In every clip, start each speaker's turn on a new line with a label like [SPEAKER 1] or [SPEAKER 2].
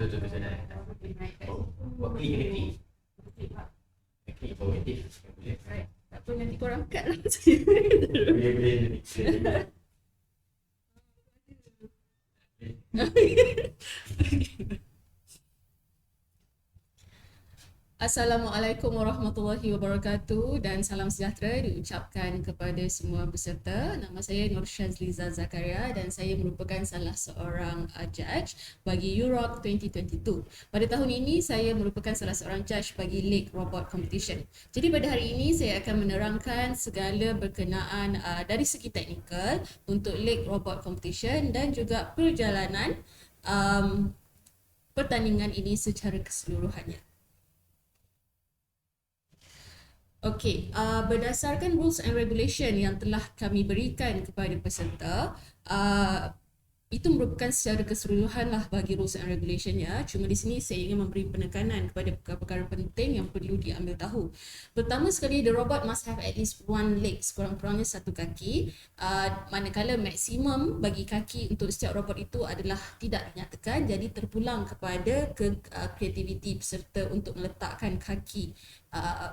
[SPEAKER 1] tu saya dah. Buat klik ke klik? Klik positif.
[SPEAKER 2] Right. Tak apa, nanti korang cut lah.
[SPEAKER 1] Boleh.
[SPEAKER 2] Assalamualaikum warahmatullahi wabarakatuh dan salam sejahtera diucapkan kepada semua peserta. Nama saya Nur Shazliza Zakaria dan saya merupakan salah seorang judge bagi UROC 2022. Pada tahun ini saya merupakan salah seorang judge bagi Lake Robot Competition. Jadi pada hari ini saya akan menerangkan segala berkenaan dari segi teknikal untuk Lake Robot Competition dan juga perjalanan pertandingan ini secara keseluruhannya. Okey, berdasarkan rules and regulation yang telah kami berikan kepada peserta, itu merupakan secara keseluruhan lah bagi rules and regulationnya. Cuma di sini saya ingin memberi penekanan kepada perkara-perkara penting yang perlu diambil tahu. Pertama sekali, the robot must have at least one leg, sekurang-kurangnya satu kaki. Manakala maksimum bagi kaki untuk setiap robot itu adalah tidak dinyatakan, jadi terpulang kepada kreativiti peserta untuk meletakkan kaki,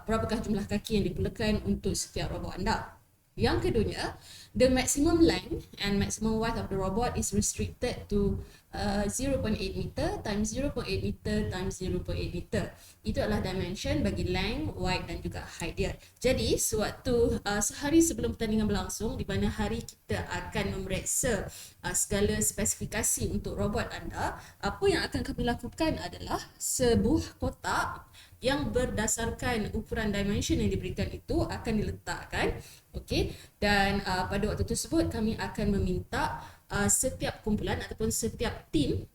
[SPEAKER 2] berapakah jumlah kaki yang diperlukan untuk setiap robot anda. Yang keduanya, the maximum length and maximum width of the robot is restricted to 0.8 meter times 0.8 meter times 0.8 meter. Itu adalah dimension bagi length, width dan juga height dia. Jadi, sewaktu sehari sebelum pertandingan berlangsung, di mana hari kita akan memeriksa segala spesifikasi untuk robot anda, apa yang akan kami lakukan adalah sebuah kotak yang berdasarkan ukuran dimension yang diberikan itu akan diletakkan, okey, dan pada waktu tersebut kami akan meminta setiap kumpulan ataupun setiap tim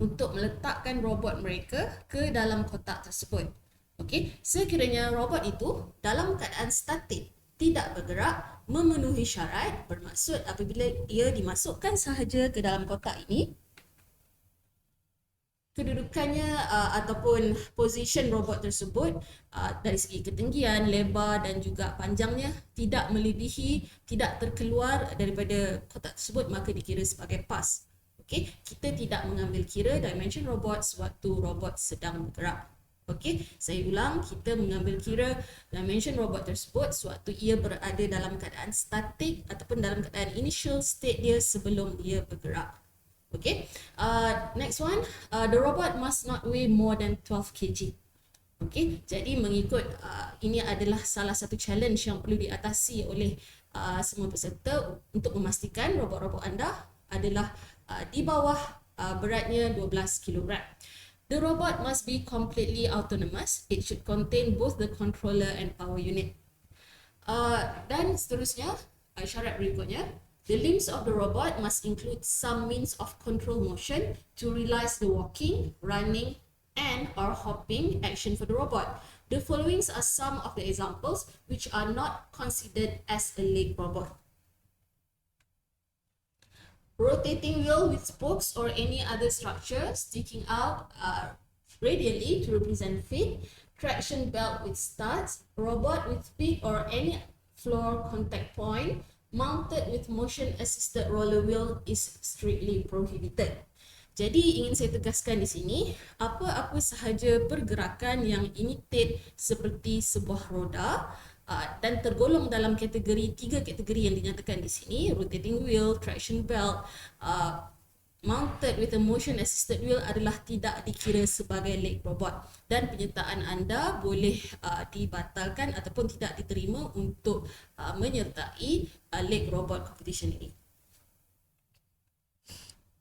[SPEAKER 2] untuk meletakkan robot mereka ke dalam kotak tersebut. Okey, sekiranya robot itu dalam keadaan statik, tidak bergerak, memenuhi syarat, bermaksud apabila ia dimasukkan sahaja ke dalam kotak ini, kedudukannya ataupun position robot tersebut dari segi ketinggian, lebar dan juga panjangnya tidak melebihi, tidak terkeluar daripada kotak tersebut, maka dikira sebagai pas. Okey, kita tidak mengambil kira dimension robot sewaktu robot sedang bergerak. Okey, saya ulang, kita mengambil kira dimension robot tersebut sewaktu ia berada dalam keadaan statik ataupun dalam keadaan initial state dia sebelum dia bergerak. Okay, next one, the robot must not weigh more than 12 kg. Okay, jadi mengikut ini adalah salah satu challenge yang perlu diatasi oleh semua peserta untuk memastikan robot-robot anda adalah di bawah beratnya 12 kg. The robot must be completely autonomous. It should contain both the controller and power unit. Dan seterusnya, syarat berikutnya, the limbs of the robot must include some means of control motion to realize the walking, running, and or hopping action for the robot. The following are some of the examples which are not considered as a leg robot. Rotating wheel with spokes or any other structure sticking out radially to represent feet, traction belt with studs, robot with feet or any floor contact point, mounted with motion assisted roller wheel is strictly prohibited. Jadi ingin saya tegaskan di sini, apa-apa sahaja pergerakan yang imitate seperti sebuah roda dan tergolong dalam tiga kategori yang dinyatakan di sini, rotating wheel, traction belt, mounted with a motion assisted wheel adalah tidak dikira sebagai leg robot dan penyertaan anda boleh dibatalkan ataupun tidak diterima untuk menyertai leg robot competition ini.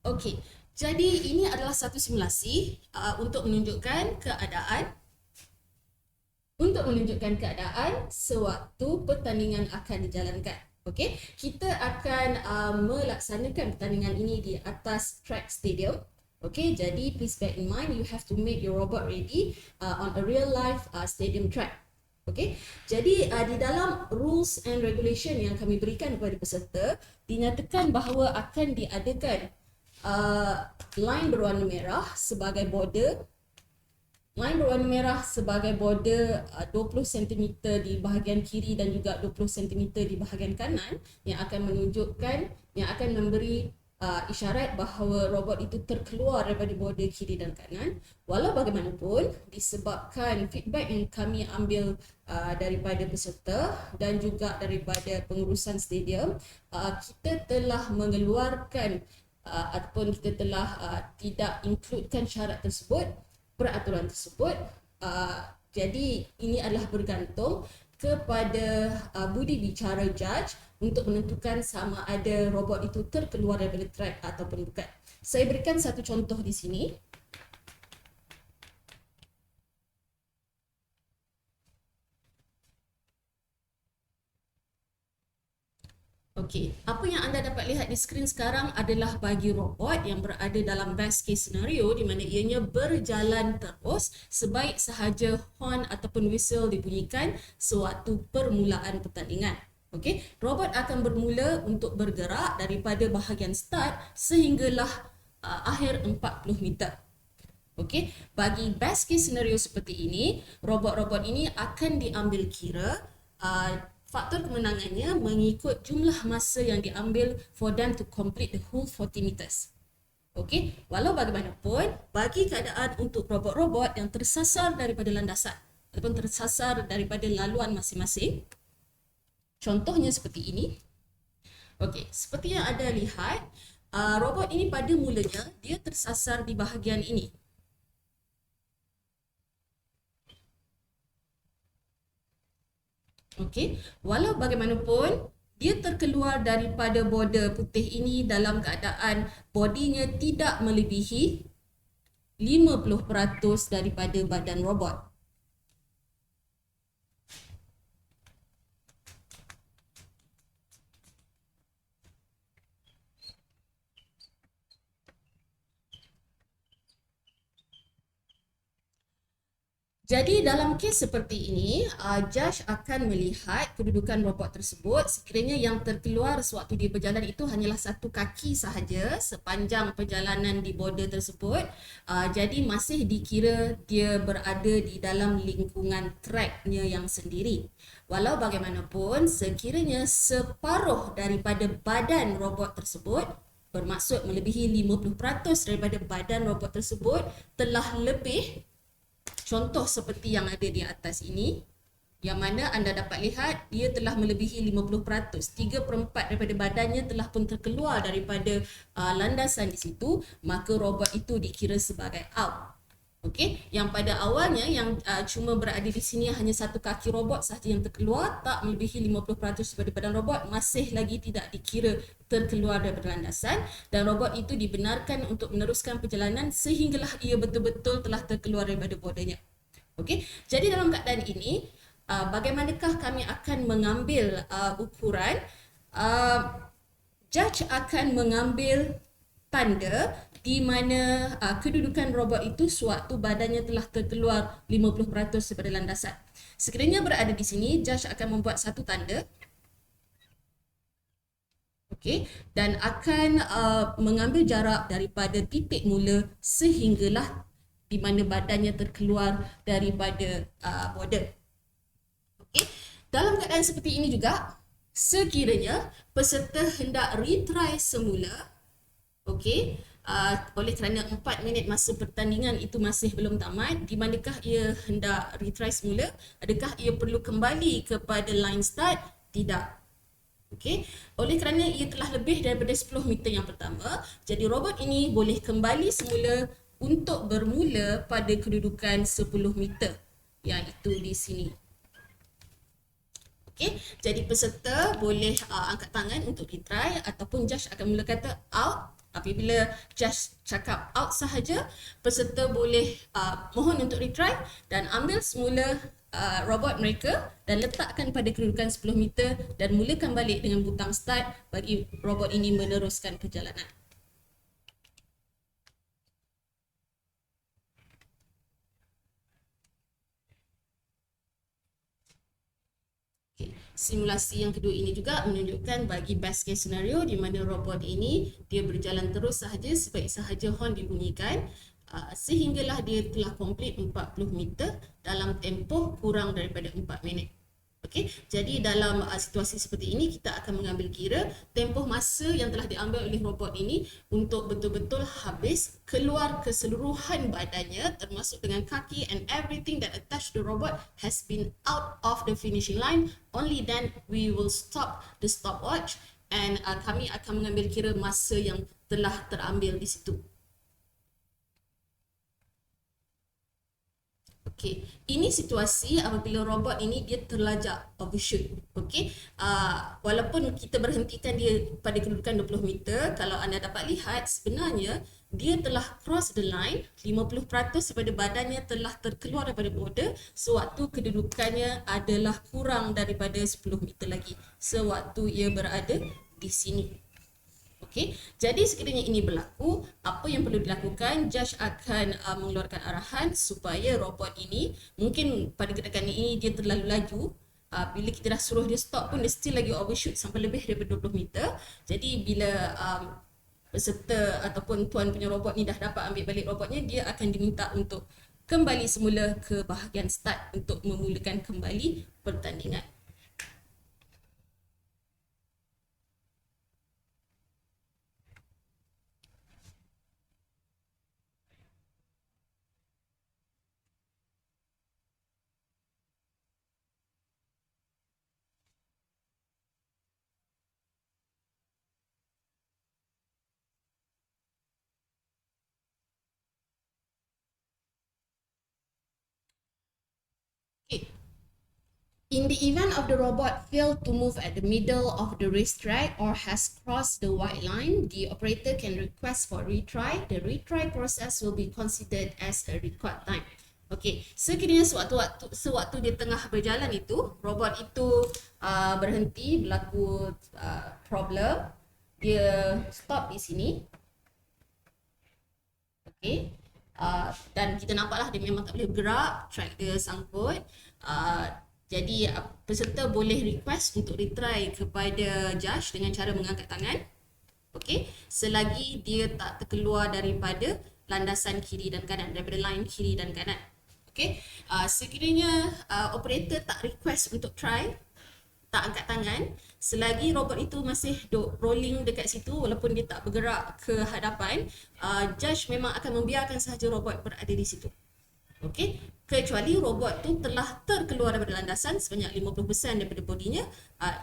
[SPEAKER 2] Okey, jadi ini adalah satu simulasi untuk menunjukkan keadaan sewaktu pertandingan akan dijalankan. Okey, kita akan melaksanakan pertandingan ini di atas track stadium. Okey, jadi please bear in mind you have to make your robot ready on a real life stadium track. Okey, jadi di dalam rules and regulation yang kami berikan kepada peserta dinyatakan bahawa akan diadakan line berwarna merah sebagai border. Line berwarna merah sebagai border 20 cm di bahagian kiri dan juga 20 cm di bahagian kanan yang akan menunjukkan, yang akan memberi isyarat bahawa robot itu terkeluar daripada border kiri dan kanan. Walau bagaimanapun, disebabkan feedback yang kami ambil daripada peserta dan juga daripada pengurusan stadium, kita telah mengeluarkan ataupun kita telah tidak includekan syarat tersebut, peraturan tersebut. Jadi ini adalah bergantung kepada budi bicara judge untuk menentukan sama ada robot itu terkeluar daripada track ataupun bukan. Saya berikan satu contoh di sini. Okey, apa yang anda dapat lihat di skrin sekarang adalah bagi robot yang berada dalam best case scenario di mana ianya berjalan terus sebaik sahaja horn ataupun whistle dibunyikan sewaktu permulaan pertandingan. Okey, robot akan bermula untuk bergerak daripada bahagian start sehinggalah akhir 40 meter. Okey, bagi best case scenario seperti ini, robot-robot ini akan diambil kira faktor kemenangannya mengikut jumlah masa yang diambil for them to complete the whole 40 meters. Okey, walau bagaimanapun, bagi keadaan untuk robot-robot yang tersasar daripada landasan ataupun tersasar daripada laluan masing-masing, contohnya seperti ini. Okey, seperti yang anda lihat, robot ini pada mulanya dia tersasar di bahagian ini. Okey, walau bagaimanapun dia terkeluar daripada border putih ini dalam keadaan bodinya tidak melebihi 50% daripada badan robot. Jadi dalam kes seperti ini, judge akan melihat kedudukan robot tersebut sekiranya yang terkeluar sewaktu dia berjalan itu hanyalah satu kaki sahaja sepanjang perjalanan di border tersebut. Jadi masih dikira dia berada di dalam lingkungan tracknya yang sendiri. Walau bagaimanapun, sekiranya separuh daripada badan robot tersebut, bermaksud melebihi 50% daripada badan robot tersebut telah lebih, contoh seperti yang ada di atas ini, yang mana anda dapat lihat dia telah melebihi 50%, 3/4 daripada badannya telah pun terkeluar daripada landasan di situ, maka robot itu dikira sebagai out. Okey, yang pada awalnya yang cuma berada di sini hanya satu kaki robot sahaja yang terkeluar, tak melebihi 50% daripada badan robot, masih lagi tidak dikira terkeluar daripada landasan dan robot itu dibenarkan untuk meneruskan perjalanan sehinggalah ia betul-betul telah terkeluar daripada bordernya. Okey, jadi dalam keadaan ini, bagaimanakah kami akan mengambil ukuran? Judge akan mengambil tanda di mana kedudukan robot itu sewaktu badannya telah terkeluar 50% daripada landasan. Sekiranya berada di sini, judge akan membuat satu tanda. Okey, dan akan mengambil jarak daripada titik mula sehinggalah di mana badannya terkeluar daripada border. Okey, dalam keadaan seperti ini juga, sekiranya peserta hendak retry semula, okey, oleh kerana 4 minit masa pertandingan itu masih belum tamat, di manakah ia hendak retry semula? Adakah ia perlu kembali kepada line start? Tidak. Okey, oleh kerana ia telah lebih daripada 10 meter yang pertama, jadi robot ini boleh kembali semula untuk bermula pada kedudukan 10 meter, iaitu di sini. Okey, jadi peserta boleh angkat tangan untuk retry ataupun judge akan mula kata out. Apabila judge cakap out sahaja, peserta boleh mohon untuk retry dan ambil semula robot mereka dan letakkan pada kedudukan 10 meter dan mulakan balik dengan butang start bagi robot ini meneruskan perjalanan. Simulasi yang kedua ini juga menunjukkan bagi best case scenario di mana robot ini dia berjalan terus sahaja sebaik sahaja horn dibunyikan sehinggalah dia telah komplit 40 meter dalam tempoh kurang daripada 4 minit. Okey, jadi dalam situasi seperti ini kita akan mengambil kira tempoh masa yang telah diambil oleh robot ini untuk betul-betul habis keluar keseluruhan badannya termasuk dengan kaki, and everything that attached the robot has been out of the finishing line. Only then we will stop the stopwatch, and kami akan mengambil kira masa yang telah terambil di situ. Okey, ini situasi apabila robot ini dia terlajak overshoot. Okey, walaupun kita berhentikan dia pada kedudukan 20 meter, kalau anda dapat lihat sebenarnya dia telah cross the line, 50% daripada badannya telah terkeluar daripada border sewaktu kedudukannya adalah kurang daripada 10 meter lagi sewaktu ia berada di sini. Okey, jadi sekiranya ini berlaku, apa yang perlu dilakukan? Judge akan mengeluarkan arahan supaya robot ini, mungkin pada keadaan ini dia terlalu laju, bila kita dah suruh dia stop pun dia still lagi overshoot sampai lebih daripada 20 meter. Jadi bila peserta ataupun tuan punya robot ni dah dapat ambil balik robotnya, dia akan diminta untuk kembali semula ke bahagian start untuk memulakan kembali pertandingan. Okay. In the event of the robot failed to move at the middle of the racetrack or has crossed the white line, the operator can request for retry. The retry process will be considered as a record time. Okey, sekiranya sewaktu dia tengah berjalan itu, robot itu berhenti, berlaku problem, dia stop di sini. Okey, dan kita nampaklah dia memang tak boleh bergerak, track dia sangkut. Jadi peserta boleh request untuk retry kepada judge dengan cara mengangkat tangan. Okey, selagi dia tak terkeluar daripada landasan kiri dan kanan, daripada line kiri dan kanan. Okey, sekiranya operator tak request untuk try, tak angkat tangan, selagi robot itu masih rolling dekat situ walaupun dia tak bergerak ke hadapan, judge memang akan membiarkan sahaja robot berada di situ. Okey, kecuali robot tu telah terkeluar daripada landasan sebanyak 50% daripada bodinya,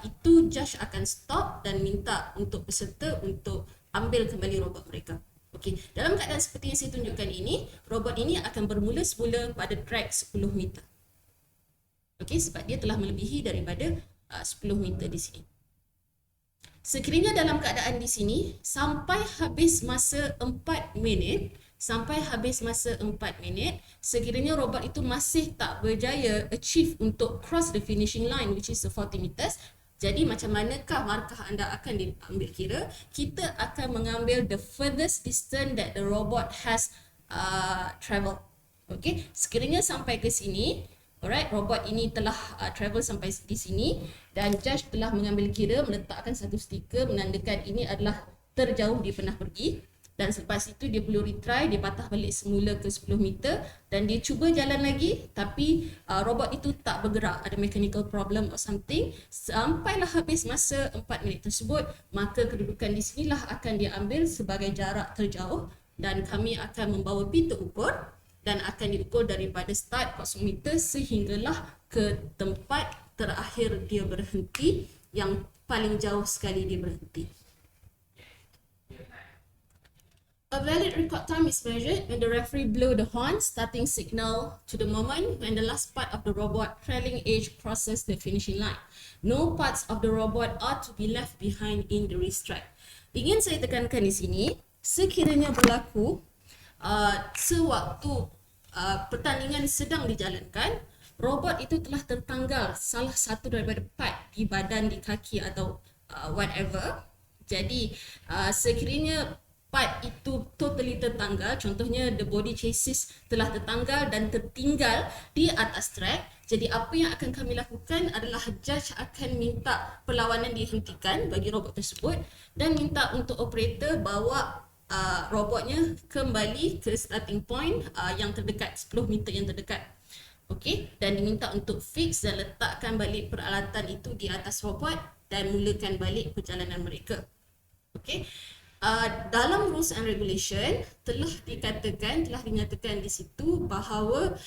[SPEAKER 2] itu judge akan stop dan minta untuk peserta untuk ambil kembali robot mereka. Okey, dalam keadaan seperti yang saya tunjukkan ini, robot ini akan bermula semula pada track 10 meter. Okey, sebab dia telah melebihi daripada 10 meter di sini. Sekiranya dalam keadaan di sini sampai habis masa 4 minit, sekiranya robot itu masih tak berjaya achieve untuk cross the finishing line which is 40 meters, jadi macam manakah markah anda akan diambil kira? Kita akan mengambil the furthest distance that the robot has travel. Okey, sekiranya sampai ke sini, alright, robot ini telah travel sampai di sini dan judge telah mengambil kira, meletakkan satu stiker menandakan ini adalah terjauh dia pernah pergi. Dan selepas itu dia perlu retry, dia patah balik semula ke 10 meter dan dia cuba jalan lagi tapi robot itu tak bergerak, ada mechanical problem or something. Sampailah habis masa 4 minit tersebut, maka kedudukan di sinilah akan diambil sebagai jarak terjauh dan kami akan membawa pita ukur dan akan diukur daripada start 0 meter sehinggalah ke tempat terakhir dia berhenti, yang paling jauh sekali dia berhenti. A valid record time is measured when the referee blow the horn, starting signal to the moment when the last part of the robot trailing edge crosses the finishing line. No parts of the robot are to be left behind in the racetrack. Ingin saya tekankan di sini, sekiranya berlaku sewaktu pertandingan sedang dijalankan, robot itu telah tertanggal salah satu daripada part di badan, di kaki atau whatever. Jadi sekiranya part itu totally tertanggal, contohnya the body chassis telah tertanggal dan tertinggal di atas track, jadi apa yang akan kami lakukan adalah judge akan minta perlawanan dihentikan bagi robot tersebut dan minta untuk operator bawa robotnya kembali ke starting point yang terdekat, 10 meter yang terdekat. Okey, dan diminta untuk fix dan letakkan balik peralatan itu di atas robot dan mulakan balik perjalanan mereka. Okey. Dalam rules and regulation telah dinyatakan di situ bahawa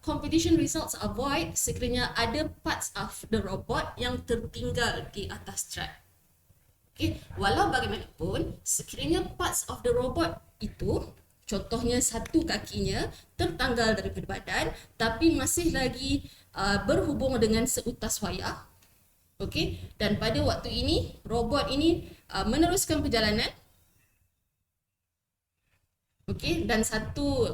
[SPEAKER 2] competition results are void sekiranya ada parts of the robot yang tertinggal di atas track. Okay. Walau bagaimanapun, sekiranya parts of the robot itu, contohnya satu kakinya tertanggal daripada badan tapi masih lagi berhubung dengan seutas wayar. Okey, dan pada waktu ini robot ini meneruskan perjalanan. Okey, dan satu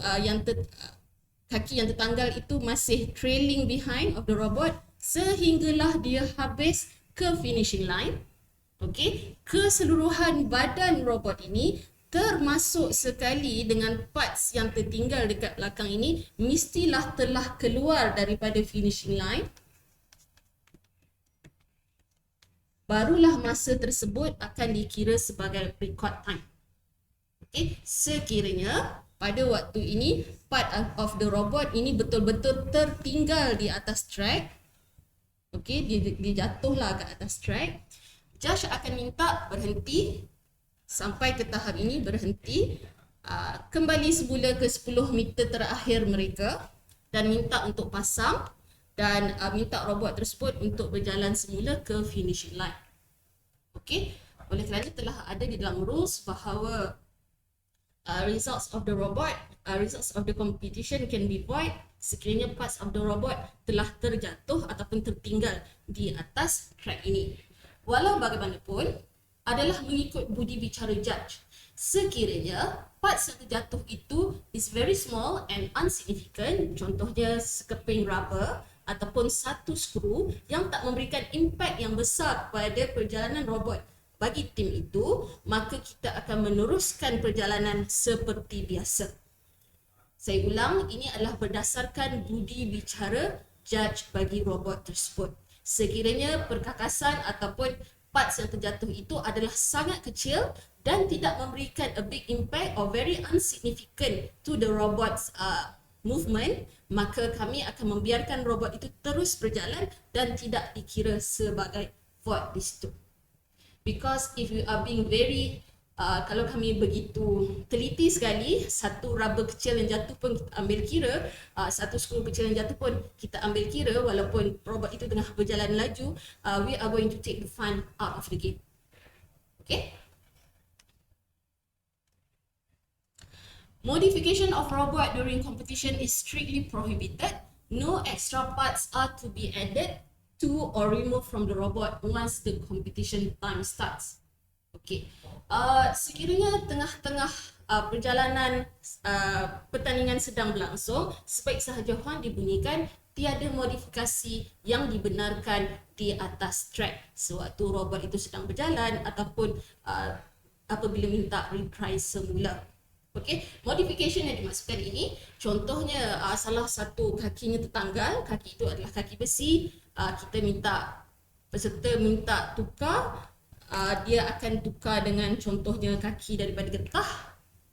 [SPEAKER 2] kaki yang tertanggal itu masih trailing behind of the robot sehinggalah dia habis ke finishing line. Okey, keseluruhan badan robot ini termasuk sekali dengan parts yang tertinggal dekat belakang ini mestilah telah keluar daripada finishing line. Barulah masa tersebut akan dikira sebagai record time. Okay. Sekiranya pada waktu ini part of the robot ini betul-betul tertinggal di atas track, okay, dia jatuhlah ke atas track, judge akan minta berhenti sampai ke tahap ini, berhenti, kembali semula ke 10 meter terakhir mereka dan minta untuk pasang dan minta robot tersebut untuk berjalan semula ke finishing line. Okey, oleh kerana telah ada di dalam rules bahawa results of the robot, results of the competition can be void sekiranya parts of the robot telah terjatuh ataupun tertinggal di atas track ini. Walau bagaimanapun, adalah mengikut budi bicara judge. Sekiranya parts yang terjatuh itu is very small and insignificant, contohnya sekeping rubber ataupun satu skru yang tak memberikan impak yang besar pada perjalanan robot bagi tim itu, maka kita akan meneruskan perjalanan seperti biasa. Saya ulang, ini adalah berdasarkan budi bicara judge bagi robot tersebut. Sekiranya perkakasan ataupun parts yang terjatuh itu adalah sangat kecil dan tidak memberikan a big impact or very insignificant to the robot's movement, maka kami akan membiarkan robot itu terus berjalan dan tidak dikira sebagai void di situ. Because if you are being very kalau kami begitu teliti sekali, satu rubber kecil yang jatuh pun kita ambil kira, satu skru kecil yang jatuh pun kita ambil kira, walaupun robot itu tengah berjalan laju, we are going to take the fun out of the game. Okay? Modification of robot during competition is strictly prohibited. No extra parts are to be added to or removed from the robot once the competition time starts. Okay. Sekiranya tengah-tengah perjalanan pertandingan sedang berlangsung, sebaik sahaja horn dibunyikan, tiada modifikasi yang dibenarkan di atas track sewaktu robot itu sedang berjalan ataupun apabila minta retry semula. Okey, modification yang dimasukkan ini, contohnya salah satu kakinya tertanggal, kaki itu adalah kaki besi, peserta minta tukar, dia akan tukar dengan contohnya kaki daripada getah.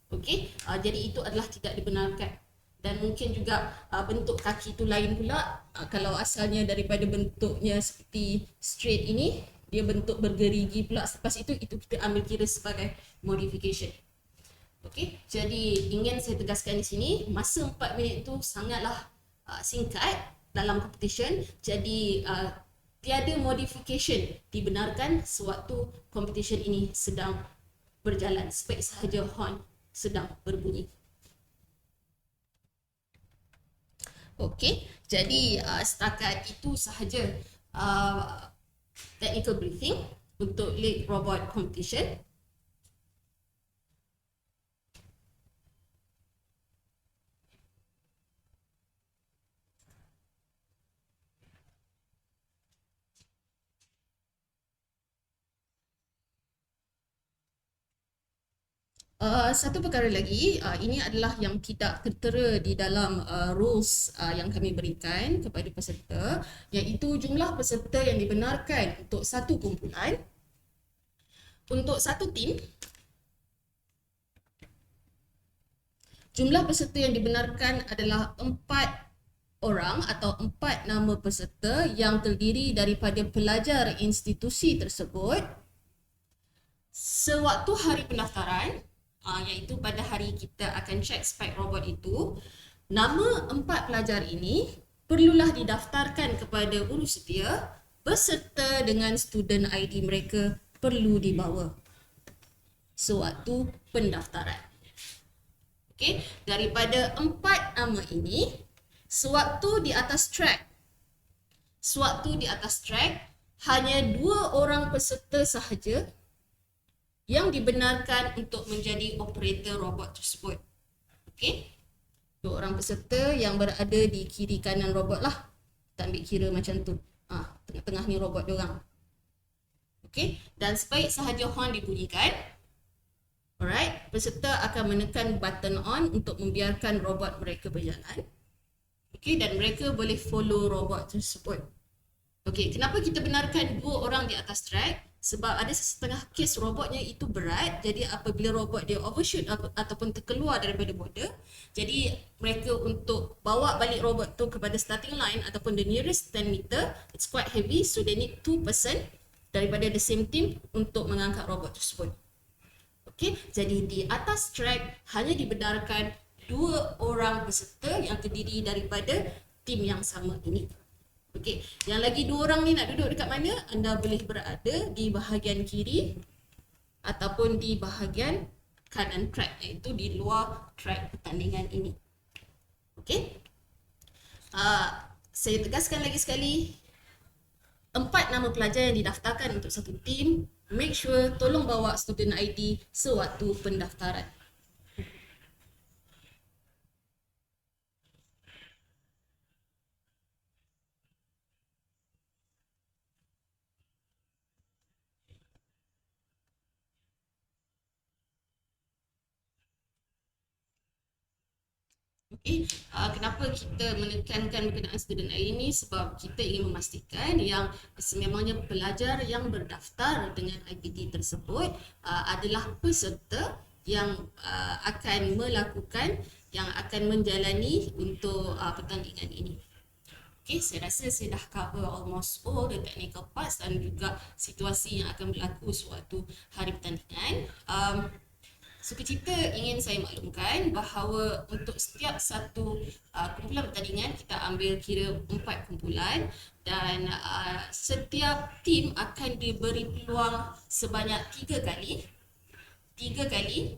[SPEAKER 2] Okey, jadi itu adalah tidak dibenarkan. Dan mungkin juga bentuk kaki itu lain pula, kalau asalnya daripada bentuknya seperti straight ini, dia bentuk bergerigi pula selepas itu kita ambil kira sebagai modification. Okey, jadi ingin saya tegaskan di sini, masa 4 minit itu sangatlah singkat dalam competition. Jadi tiada modification dibenarkan sewaktu competition ini sedang berjalan, sebaik sahaja horn sedang berbunyi. Okey, jadi setakat itu sahaja technical briefing untuk lead robot competition. Satu perkara lagi, ini adalah yang tidak tertera di dalam rules yang kami berikan kepada peserta, iaitu jumlah peserta yang dibenarkan untuk satu kumpulan. Untuk satu tim, jumlah peserta yang dibenarkan adalah 4 orang atau 4 nama peserta yang terdiri daripada pelajar institusi tersebut sewaktu hari pendaftaran, iaitu pada hari kita akan check spek robot itu, nama 4 pelajar ini perlulah didaftarkan kepada urus setia beserta dengan student ID mereka perlu dibawa sewaktu pendaftaran. Okey, daripada 4 nama ini, sewaktu di atas track hanya 2 orang peserta sahaja yang dibenarkan untuk menjadi operator robot tersebut. Okey, 2 orang peserta yang berada di kiri kanan robot lah. Kita ambil kira macam tu. Tengah-tengah ni robot diorang. Okey, dan sebaik sahaja horn dibunyikan, alright, peserta akan menekan button on untuk membiarkan robot mereka berjalan. Okey, dan mereka boleh follow robot tersebut. Okey, kenapa kita benarkan 2 orang di atas track? Sebab ada setengah kes robotnya itu berat. Jadi apabila robot dia overshoot ataupun terkeluar daripada border, jadi mereka untuk bawa balik robot tu kepada starting line ataupun the nearest 10 meter, it's quite heavy, so they need 2 person daripada the same team untuk mengangkat robot tersebut. Okey, jadi di atas track hanya dibenarkan 2 orang peserta yang terdiri daripada tim yang sama ini. Okey, yang lagi 2 orang ni nak duduk dekat mana? Anda boleh berada di bahagian kiri ataupun di bahagian kanan track, iaitu di luar track pertandingan ini. Okey, saya tegaskan lagi sekali, 4 nama pelajar yang didaftarkan untuk satu tim, make sure tolong bawa student ID sewaktu pendaftaran. Okey, kenapa kita menekankan berkenaan student ID ini? Sebab kita ingin memastikan yang sememangnya pelajar yang berdaftar dengan IPT tersebut adalah peserta yang akan melakukan, yang akan menjalani untuk pertandingan ini. Okay, saya rasa saya dah cover almost all the technical parts dan juga situasi yang akan berlaku sewaktu hari pertandingan. Sukacita ingin saya maklumkan bahawa untuk setiap satu kumpulan pertandingan kita ambil kira 4 kumpulan dan setiap tim akan diberi peluang sebanyak 3 kali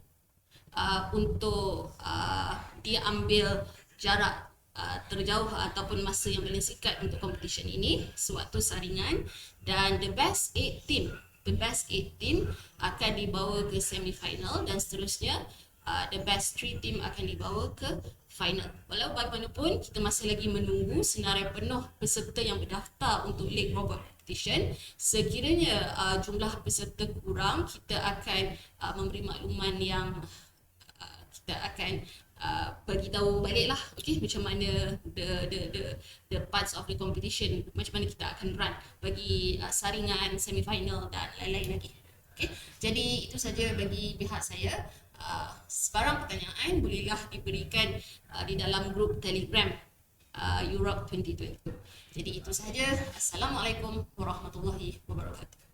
[SPEAKER 2] untuk diambil jarak terjauh ataupun masa yang paling singkat untuk competition ini sewaktu saringan, dan the best 8 team akan dibawa ke semi-final dan seterusnya the best 3 team akan dibawa ke final. Walau bagaimanapun kita masih lagi menunggu senarai penuh peserta yang berdaftar untuk League Robot Competition. Sekiranya jumlah peserta kurang, kita akan memberi makluman yang kita akan bagi tahu baliklah, okey, macam mana the parts of the competition, macam mana kita akan run bagi saringan, semi-final dan lain-lain lagi. Okey, jadi itu saja bagi pihak saya. Sebarang pertanyaan bolehlah diberikan di dalam grup Telegram Europe 2022. Jadi itu sahaja. Assalamualaikum warahmatullahi wabarakatuh.